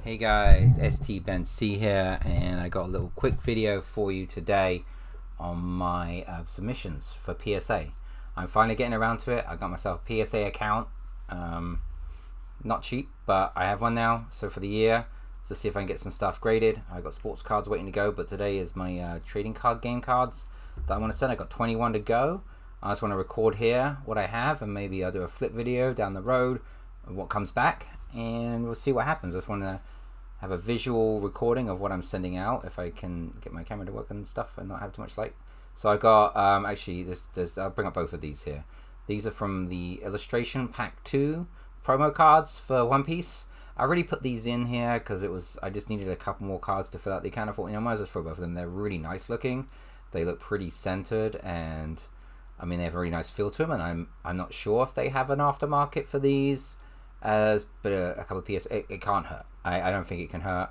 Hey guys, ST here, and I got a little quick video for you today on my submissions for PSA. I'm finally getting around to it. I got myself a PSA account. Not cheap, but I have one now. So for the year, to see if I can get some stuff graded. I got sports cards waiting to go, but today is my trading card game cards that I want to send. I got 21 to go. I just want to record here what I have, and maybe I'll do a flip video down the road of what comes back, and we'll see what happens. I just want to have a visual recording of what I'm sending out, if I can get my camera to work and stuff and not have too much light. So I got actually I'll bring up both of these here. These are from the illustration pack 2 promo cards for One Piece. I already put these in here because I just needed a couple more cards to fill out the account. I thought, I might as well throw both of them. They're really nice looking. They look pretty centered, and I mean, they have a really nice feel to them, and I'm not sure if they have an aftermarket for these, but a couple of PSA, it can't hurt. I don't think it can hurt.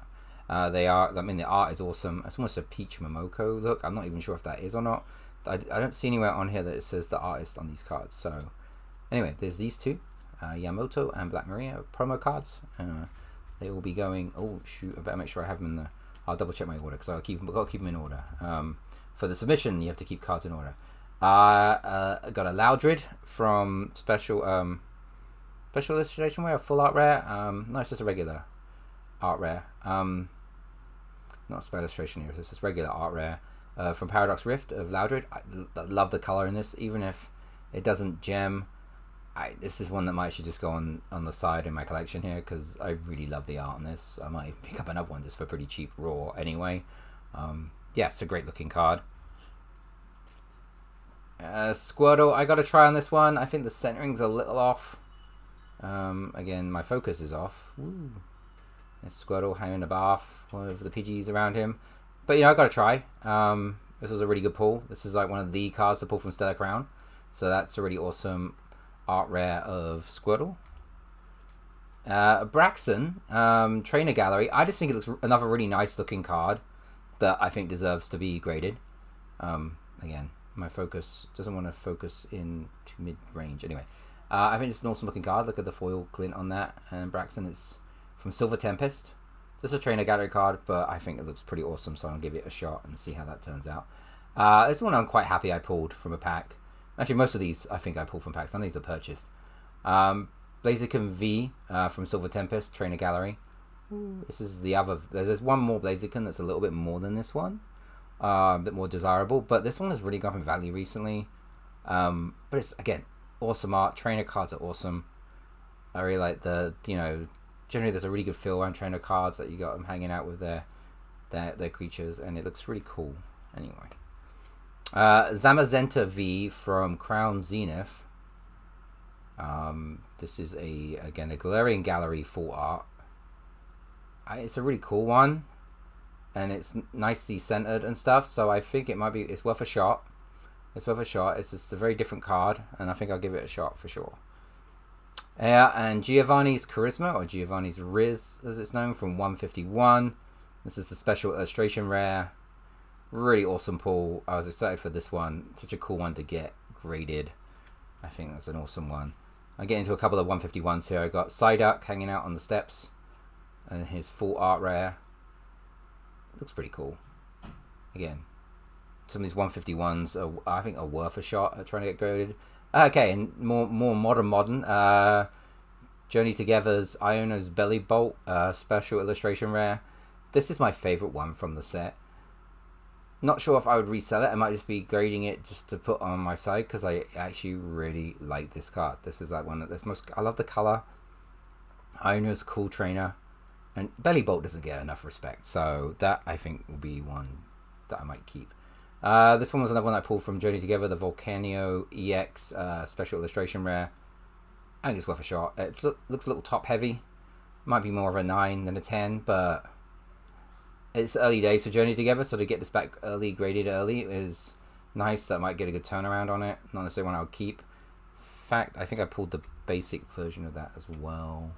They are, I mean, the art is awesome. It's almost a Peach Momoko look. I'm not even sure if that is or not. I don't see anywhere on here that it says the artist on these cards. So anyway, there's these two, Yamato and Black Maria promo cards. They will be going, oh shoot, I better make sure I have them in the, I'll double check my order because I've got to keep them in order. For the submission, you have to keep cards in order. I got a Loudred from special illustration rare, full art rare. No, it's just a regular art rare. Not special illustration here, it's just regular art rare. From Paradox Rift of Loudred. I love the color in this, even if it doesn't gem. This is one that might actually just go on the side in my collection here, because I really love the art on this. I might even pick up another one just for pretty cheap raw anyway. Yeah, it's a great looking card. Squirtle, I got to try on this one. I think the centering's a little off. Again, my focus is off. Woo. There's Squirtle hanging in the bath with the Pidgeys around him. But, I got to try. This was a really good pull. This is like one of the cards to pull from Stellar Crown. So that's a really awesome art rare of Squirtle. Braxton, Trainer Gallery. I just think it looks another really nice looking card that I think deserves to be graded. Again, my focus doesn't want to focus in to mid-range. Anyway, I think it's an awesome looking card. Look at the foil glint on that. And Braxton, it's from Silver Tempest. Just a Trainer Gallery card, but I think it looks pretty awesome, so I'll give it a shot and see how that turns out. This one I'm quite happy I pulled from a pack. Actually, most of these I think I pulled from packs. None of these are purchased. Blaziken V from Silver Tempest, Trainer Gallery. This is the other. There's one more Blaziken that's a little bit more than this one. A bit more desirable, but this one has really gone in value recently. But it's, again, awesome art. Trainer cards are awesome. I really like generally there's a really good feel around trainer cards that you got them hanging out with their creatures, and it looks really cool. Anyway, Zamazenta V from Crown Zenith. This is a Galarian Gallery full art. It's a really cool one, and it's nicely centered and stuff, so I think it's worth a shot. It's worth a shot. It's just a very different card, and I think I'll give it a shot for sure. And Giovanni's Charisma, or Giovanni's Riz as it's known, from 151. This is the special illustration rare. Really awesome pull. I was excited for this one. Such a cool one to get graded. I think that's an awesome one. I get into a couple of 151s here. I got Psyduck hanging out on the steps, and his full art rare. Looks pretty cool. Again, some of these 151s I think are worth a shot at trying to get graded. Okay, and more modern. Journey Together's Iono's Belly Bolt, special illustration rare. This is my favorite one from the set. Not sure if I would resell it. I might just be grading it just to put on my side, because I actually really like this card. This is like one of the most. I love the color. Iono's cool trainer, and Belly Bolt doesn't get enough respect, so that I think will be one that I might keep. This one was another one I pulled from Journey Together, the Volcano EX special illustration rare. I think it's worth a shot. It looks a little top heavy. Might be more of a 9 than a 10, but it's early days for Journey Together, so to get this back early, graded early, is nice. That might get a good turnaround on it. Not necessarily one I'll keep. In fact, I think I pulled the basic version of that as well.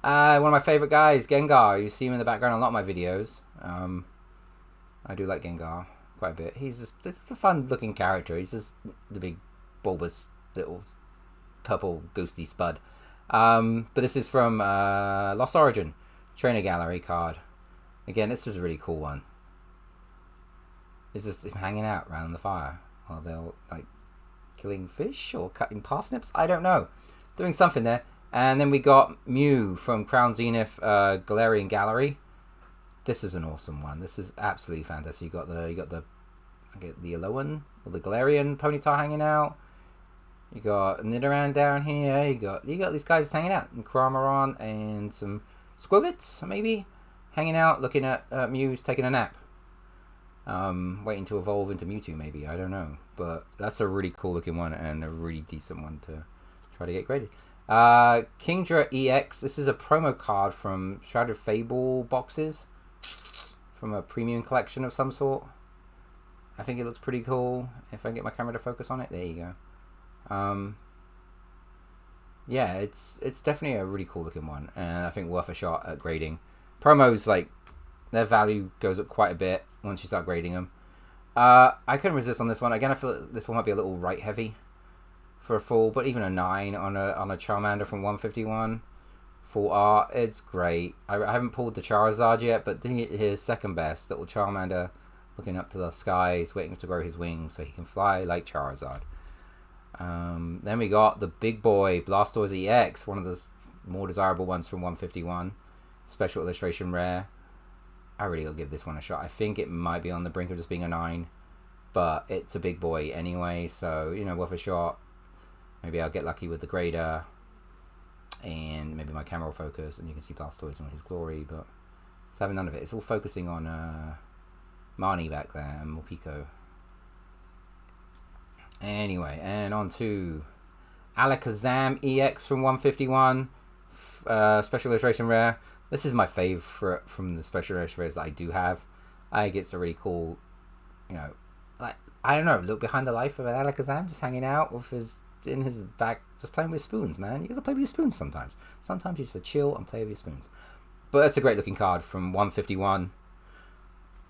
One of my favorite guys, Gengar. You see him in the background in a lot of my videos. I do like Gengar quite a bit. It's a fun looking character. He's just the big bulbous little purple ghosty spud. But this is from Lost Origin, Trainer Gallery card. Again, this was a really cool one. Is this him hanging out around the fire while they're like killing fish or cutting parsnips? I don't know. Doing something there. And then we got Mew from Crown Zenith Galarian Gallery. This is an awesome one. This is absolutely fantastic. You got the yellow one or the Galarian Ponyta hanging out. You got Nidoran down here. You got these guys just hanging out. And Cramorant and some Squirvits maybe hanging out, looking at Mew's taking a nap. Waiting to evolve into Mewtwo maybe. I don't know. But that's a really cool looking one and a really decent one to try to get graded. Kingdra EX. This is a promo card from Shrouded Fable boxes. From a premium collection of some sort. I think it looks pretty cool. If I get my camera to focus on it. There you go. Yeah, it's definitely a really cool looking one. And I think worth a shot at grading. Promos, like, their value goes up quite a bit once you start grading them. I couldn't resist on this one. Again, I feel like this one might be a little right heavy for a full, but even a 9 on a Charmander from 151 full art, it's great. I haven't pulled the Charizard yet, but his second best, little Charmander looking up to the skies, waiting to grow his wings so he can fly like Charizard. Then we got the big boy Blastoise EX, one of the more desirable ones from 151, special illustration rare. I really will give this one a shot. I think it might be on the brink of just being a 9, but it's a big boy anyway, so you know, worth a shot. Maybe I'll get lucky with the grader, and maybe my camera will focus, and you can see Blastoise in his glory. But it's having none of it. It's all focusing on Marnie back there and Morpeko. Anyway, and on to Alakazam EX from 151, special illustration rare. This is my favorite from the special illustration rares that I do have. I think it's a really cool, you know, like, I don't know, look behind the life of an Alakazam, just hanging out with in his back, just playing with spoons, man. You gotta play with your spoons sometimes. Sometimes you just for chill and play with your spoons. But it's a great looking card from 151.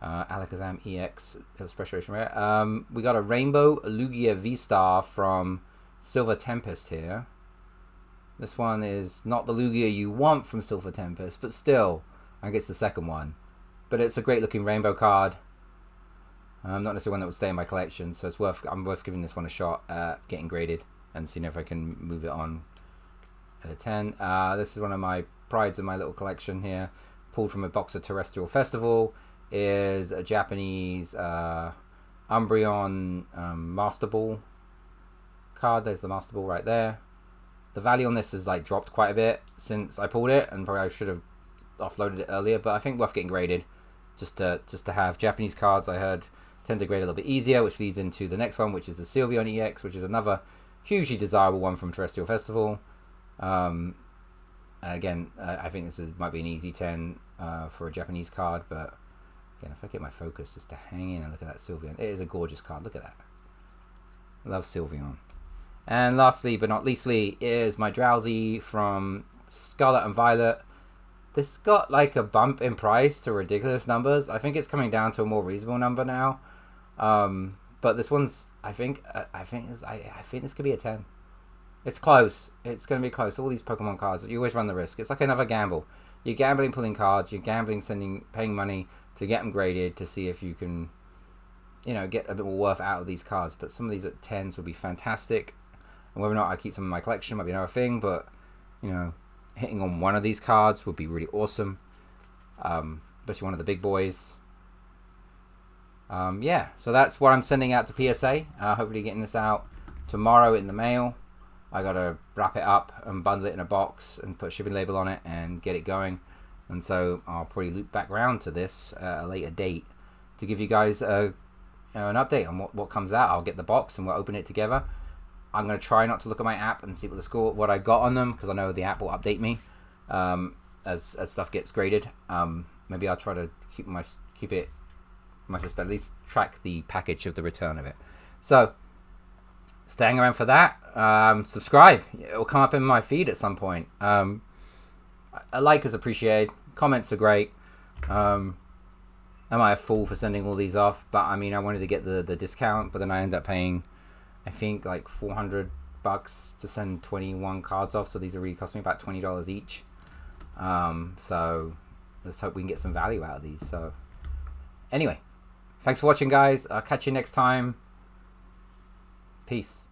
Alakazam EX special edition rare. We got a Rainbow Lugia V-Star from Silver Tempest here. This one is not the Lugia you want from Silver Tempest, but still, I think it's the second one. But it's a great looking rainbow card. Not necessarily one that would stay in my collection, so I'm worth giving this one a shot at getting graded and seeing if I can move it on at a 10. This is one of my prides in my little collection here, pulled from a box of Terrestrial Festival. Is a Japanese Umbreon Master Ball card. There's the Master Ball right there. The value on this has like dropped quite a bit since I pulled it, and probably I should have offloaded it earlier, but I think worth getting graded just to have. Japanese cards, I heard, tend to grade a little bit easier, which leads into the next one, which is the Sylveon EX, which is another hugely desirable one from Terrestrial Festival. Again, I think this might be an easy 10 for a Japanese card, but again, if I get my focus just to hang in and look at that Sylveon, it is a gorgeous card. Look at that. Love Sylveon. And lastly, but not leastly, is my Drowsy from Scarlet and Violet. This got like a bump in price to ridiculous numbers. I think it's coming down to a more reasonable number now. But this one's, I think this could be a 10. It's close. It's going to be close. All these Pokemon cards, you always run the risk. It's like another gamble. You're gambling pulling cards. You're gambling paying money to get them graded to see if you can, you know, get a bit more worth out of these cards. But some of these at 10s would be fantastic. And whether or not I keep some in my collection might be another thing. But, you know, hitting on one of these cards would be really awesome. Especially one of the big boys. Yeah, so that's what I'm sending out to PSA. Hopefully getting this out tomorrow in the mail. I gotta wrap it up and bundle it in a box and put a shipping label on it and get it going. And so I'll probably loop back around to this at a later date to give you guys an update on what comes out. I'll get the box and we'll open it together. I'm gonna try not to look at my app and see what I got on them, because I know the app will update me as stuff gets graded. Maybe I'll try to keep it at least track the package of the return of it. So staying around for that. Subscribe. It'll come up in my feed at some point. A like is appreciated. Comments are great. I might have fooled for sending all these off, but I mean, I wanted to get the discount, but then I ended up paying, I think, like $400 to send 21 cards off. So these are really costing me about $20 each. So let's hope we can get some value out of these. So anyway, thanks for watching, guys. I'll catch you next time. Peace.